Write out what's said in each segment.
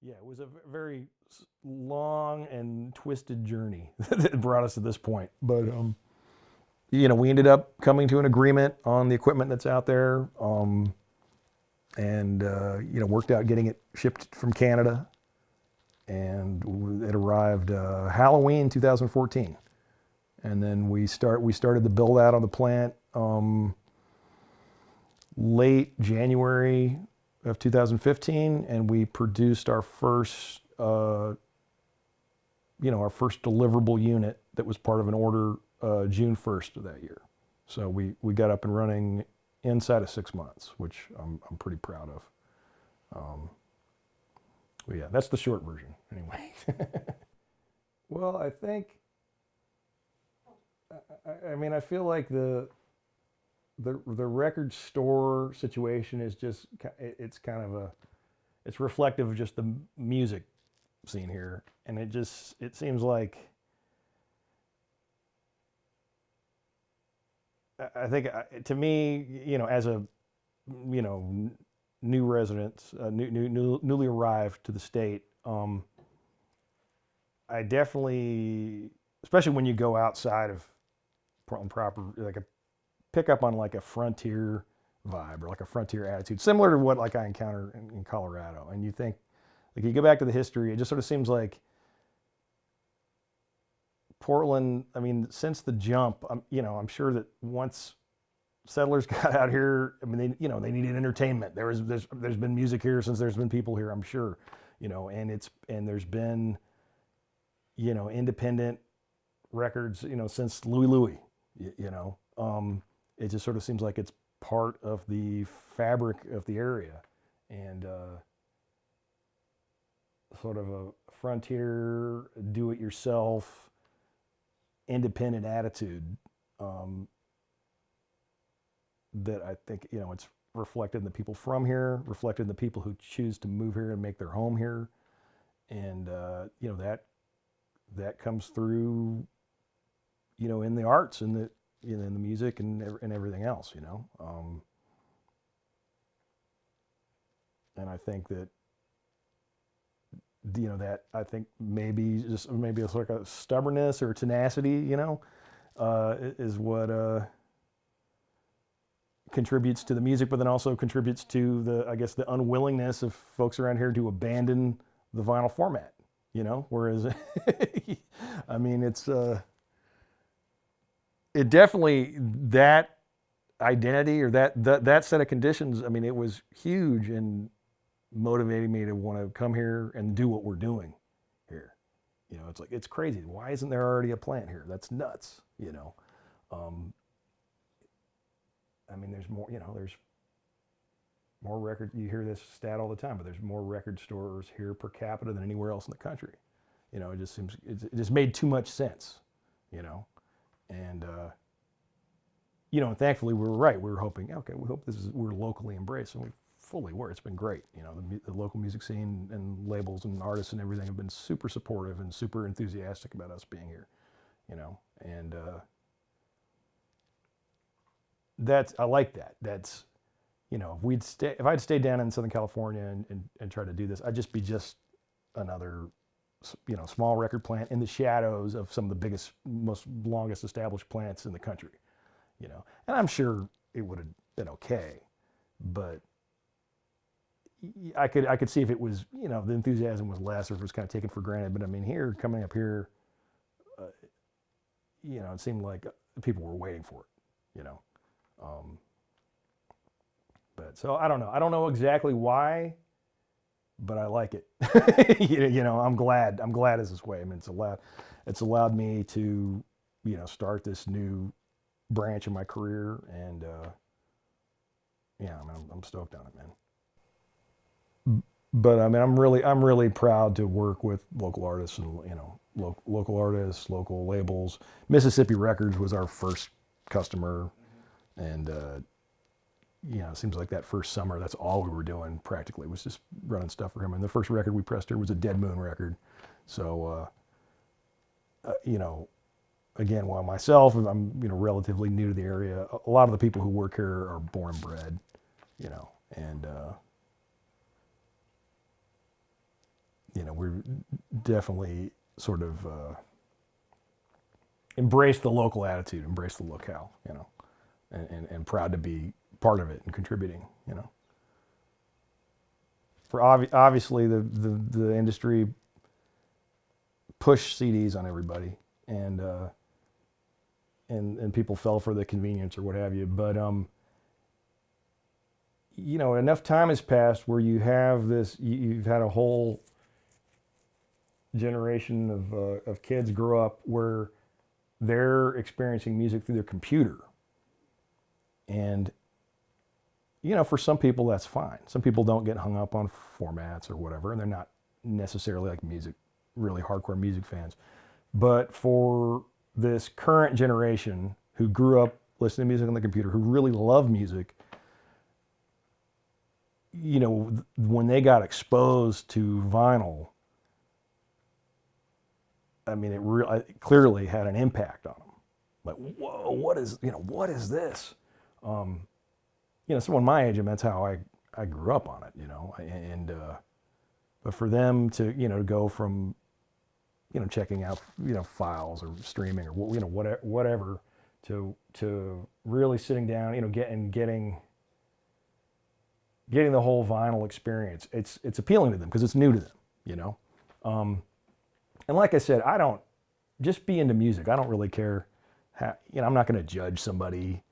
Yeah, it was a very long and twisted journey that brought us to this point. But we ended up coming to an agreement on the equipment that's out there, and worked out getting it shipped from Canada, and it arrived Halloween 2014. And then we started the build out on the plant late January of 2015, and we produced our first our first deliverable unit that was part of an order June 1st of that year. So we got up and running inside of 6 months, which I'm pretty proud of. But yeah, that's the short version anyway. Well, I think, I feel like the record store situation is just, it's kind of it's reflective of just the music scene here. And it seems like, I think, to me, as a, new residents, newly arrived to the state, I definitely, especially when you go outside of Portland proper, like pick up on like a frontier vibe or like a frontier attitude, similar to what like I encounter in Colorado. And you think, like, you go back to the history, it just sort of seems like Portland, since the jump, I'm sure that once settlers got out here, they needed entertainment. There's been music here since there's been people here, I'm sure, and there's been, independent records, since Louie Louie, it just sort of seems like it's part of the fabric of the area, and sort of a frontier, do-it-yourself, independent attitude, that I think, it's reflected in the people from here, reflected in the people who choose to move here and make their home here. And, that comes through, in the arts and in the music and everything else, and I think that, that I think maybe it's like a stubbornness or tenacity, is what contributes to the music, but then also contributes to the unwillingness of folks around here to abandon the vinyl format, whereas, it's, it definitely, that identity or that set of conditions, it was huge in motivating me to want to come here and do what we're doing here. It's like, it's crazy. Why isn't there already a plant here? That's nuts, there's more, there's more record, you hear this stat all the time, but there's more record stores here per capita than anywhere else in the country. It just seems, it just made too much sense, and, and thankfully we were right. We were hoping, okay, we hope we're locally embraced, and we fully were. It's been great. The local music scene and labels and artists and everything have been super supportive and super enthusiastic about us being here, and, I like that. That's, if I'd stayed down in Southern California and tried to do this, I'd just be another, small record plant in the shadows of some of the biggest, most longest established plants in the country, and I'm sure it would have been okay, but I could see if it was, the enthusiasm was less or if it was kind of taken for granted. But here, coming up here, it seemed like people were waiting for it, but so I don't know. I don't know exactly why, but I like it. I'm glad it's this way. It's allowed me to, start this new branch of my career, and yeah, I'm stoked on it, man. But I'm really proud to work with local artists and local artists, local labels. Mississippi Records was our first customer, and it seems like that first summer, that's all we were doing practically, was just running stuff for him. And the first record we pressed here was a Dead Moon record. So, again, while myself, I'm relatively new to the area, a lot of the people who work here are born and bred, and we're definitely sort of embrace the local attitude, embrace the locale, and proud to be part of it and contributing, For obviously the industry pushed CDs on everybody, and people fell for the convenience or what have you. But enough time has passed where you have this. You've had a whole generation of kids grow up where they're experiencing music through their computer, and for some people that's fine. Some people don't get hung up on formats or whatever, and they're not necessarily like really hardcore music fans. But for this current generation who grew up listening to music on the computer, who really love music, when they got exposed to vinyl, I mean, it clearly had an impact on them. Like, whoa, what is this? Someone my age, and that's how I grew up on it, and but for them to, go from, checking out, files or streaming or, whatever, to really sitting down, getting the whole vinyl experience, it's appealing to them because it's new to them, and like I said, I don't just be into music. I don't really care how, I'm not going to judge somebody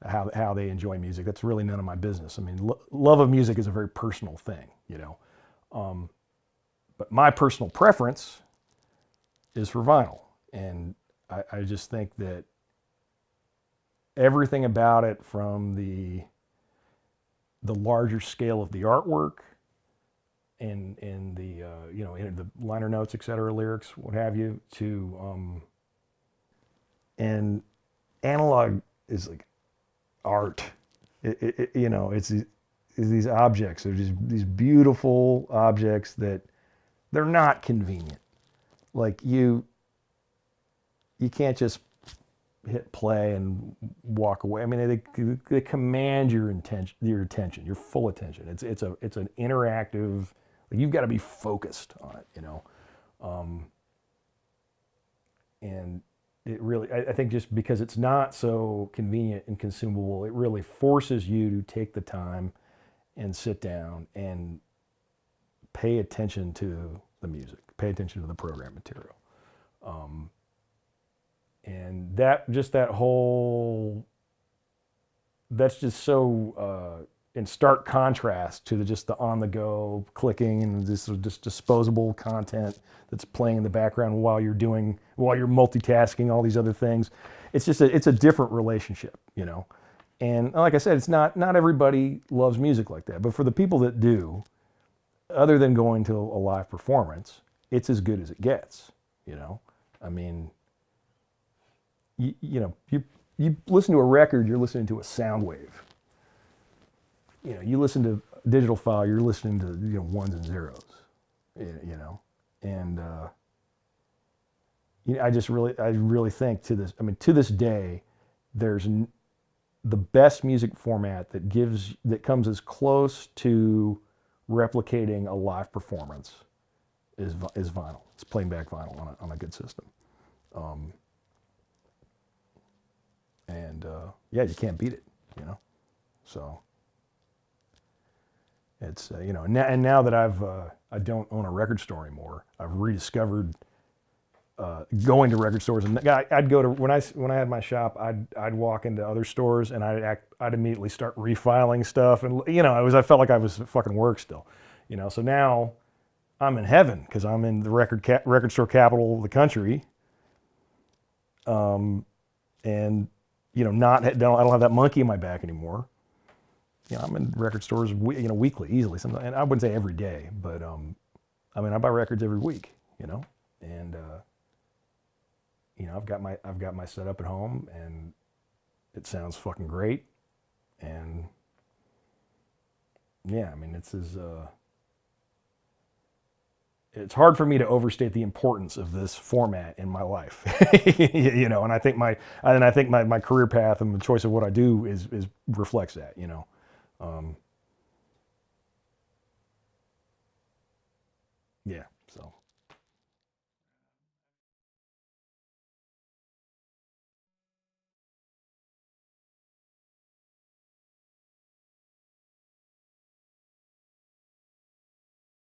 how they enjoy music. That's really none of my business. I mean, love of music is a very personal thing, but my personal preference is for vinyl. And I just think that everything about it, from the larger scale of the artwork and the, in the liner notes, et cetera, lyrics, what have you, to, and analog is like art. It's these objects. They're just these beautiful objects that they're not convenient. Like you can't just hit play and walk away. I mean, they command your attention, your full attention. It's an interactive. Like, you've got to be focused on it, and it really, I think, just because it's not so convenient and consumable, it really forces you to take the time and sit down and pay attention to the music, pay attention to the program material. And that's just so in stark contrast to the on-the-go clicking and this just disposable content that's playing in the background while you're multitasking all these other things. It's just it's a different relationship, And like I said, it's not everybody loves music like that, but for the people that do, other than going to a live performance, it's as good as it gets, I mean, you listen to a record, you're listening to a sound wave. You listen to digital file, you're listening to ones and zeros, and I really think to this day, there's the best music format that comes as close to replicating a live performance is vinyl. It's playing back vinyl on a good system. Yeah, you can't beat it, So it's and now that I don't own a record store anymore, I've rediscovered going to record stores. And I'd go to when I had my shop, I'd walk into other stores and I'd immediately start refiling stuff, and I felt like I was fucking work still, So now I'm in heaven because I'm in the record store capital of the country. And I don't have that monkey in my back anymore. I'm in record stores, weekly, easily. Sometimes, and I wouldn't say every day, but I buy records every week, and I've got my setup at home, and it sounds fucking great, and yeah, it's hard for me to overstate the importance of this format in my life, and I think my career path and the choice of what I do is reflects that, you know. Yeah. So